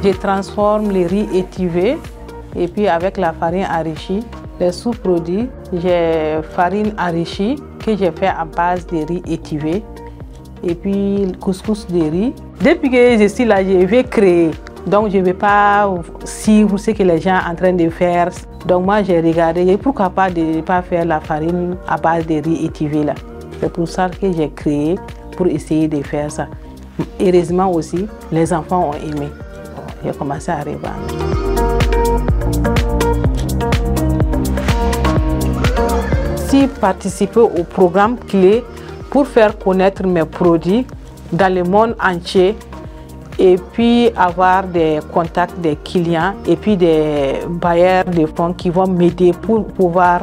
Je transforme les riz étivés et puis avec la farine enrichie. Les sous-produits, j'ai farine enrichie que j'ai fait à base de riz étivé et puis le couscous de riz. Depuis que je suis là, je vais créer. Donc je ne vais pas suivre ce que les gens sont en train de faire. Donc moi j'ai regardé, pourquoi pas de ne pas faire la farine à base de riz étivé là. C'est pour ça que j'ai créé pour essayer de faire ça. Heureusement aussi, les enfants ont aimé. J'ai commencé à revendre. Si participer au programme clé pour faire connaître mes produits dans le monde entier et puis avoir des contacts des clients et puis des bailleurs de fonds qui vont m'aider pour pouvoir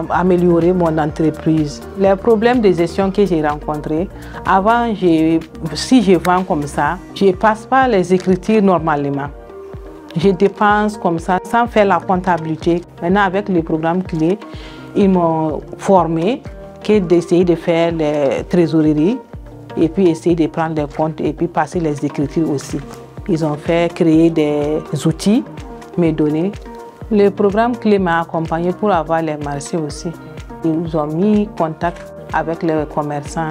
améliorer mon entreprise. Les problèmes de gestion que j'ai rencontrés, avant, si je vends comme ça, je ne passe pas les écritures normalement. Je dépense comme ça sans faire la comptabilité. Maintenant, avec le programme clé, ils m'ont formé que d'essayer de faire les trésoreries et puis essayer de prendre les comptes et puis passer les écritures aussi. Ils ont fait créer des outils, me donner. Le programme clé m'a accompagné pour avoir les marchés aussi. Ils ont mis contact avec les commerçants,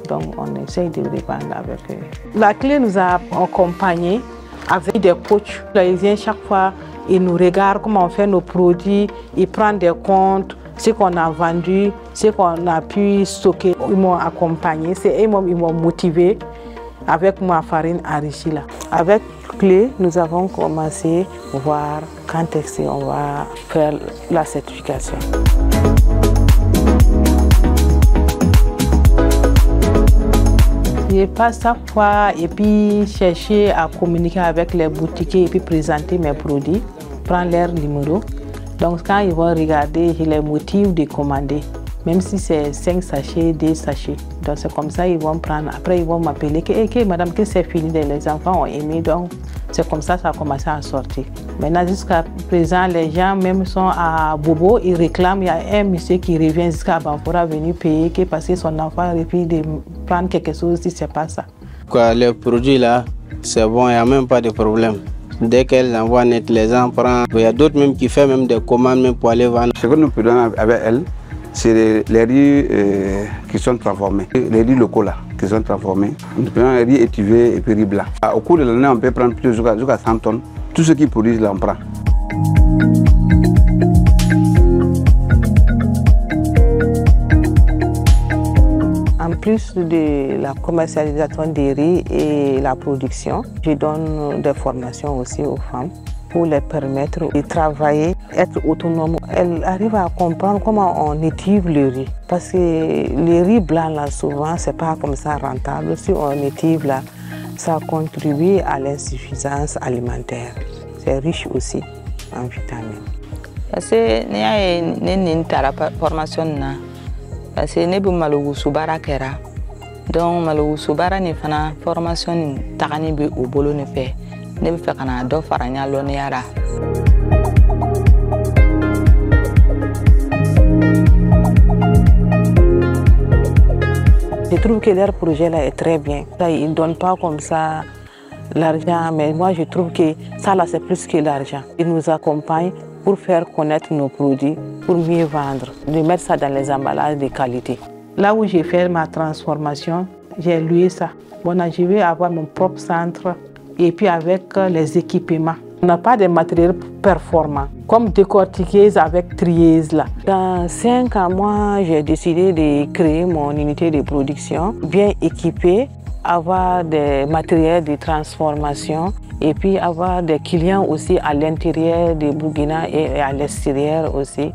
donc on essaye de répondre avec eux. La clé nous a accompagnés avec des coachs. Ils viennent chaque fois, ils nous regardent comment on fait nos produits, ils prennent des comptes, ce qu'on a vendu, ce qu'on a pu stocker. Ils m'ont accompagné, ils m'ont motivé avec ma farine enrichie là. Avec clé, nous avons commencé à voir quand est-ce qu'on va faire la certification. Je passe chaque fois et puis chercher à communiquer avec les boutiquiers et puis présenter mes produits, prendre leur numéro. Donc quand ils vont regarder, je les motive de commander, même si c'est 5 sachets, 2 sachets. Donc c'est comme ça ils vont prendre. Après ils vont m'appeler que madame, que c'est fini, les enfants ont aimé. Donc c'est comme ça a commencé à sortir. Maintenant jusqu'à présent, les gens même sont à Bobo, ils réclament. Il y a un monsieur qui revient jusqu'à Banfora venir payer parce que son enfant refuse de prendre quelque chose si c'est pas ça. Les produits là, c'est bon, il n'y a même pas de problème. Dès qu'elles envoient net, les gens prennent. Il y a d'autres même qui font même des commandes même pour aller vendre. Ce que nous faisons avec elles, c'est les riz qui sont transformés. Les riz locaux là, qui sont transformés. Nous prenons les riz étivés et puis riz blanc. Au cours de l'année, on peut prendre jusqu'à 100 tonnes. Tout ce qui produisent là, on prend. En plus de la commercialisation des riz et la production, je donne des formations aussi aux femmes pour les permettre de travailler, être autonomes. Elles arrivent à comprendre comment on étive le riz. Parce que le riz blanc, là, souvent, c'est pas comme ça rentable. Si on étive, là, ça contribue à l'insuffisance alimentaire. C'est riche aussi en vitamines. Parce que nous avons une formation. Parce que nous avons une kera. Donc, nous avons une formation qui au bolo ne fait. Nous avons fait un do faranya loniara. Je trouve que leur projet là est très bien. Ils ne donnent pas comme ça l'argent, mais moi je trouve que ça là c'est plus que l'argent. Ils nous accompagnent pour faire connaître nos produits, pour mieux vendre, de mettre ça dans les emballages de qualité. Là où j'ai fait ma transformation, j'ai loué ça. Bon, je vais avoir mon propre centre et puis avec les équipements. On n'a pas de matériel performant, comme décortiqueuse avec trieuse là. Dans 5 ans, moi, j'ai décidé de créer mon unité de production, bien équipée, avoir des matériels de transformation et puis avoir des clients aussi à l'intérieur de Burkina et à l'extérieur aussi.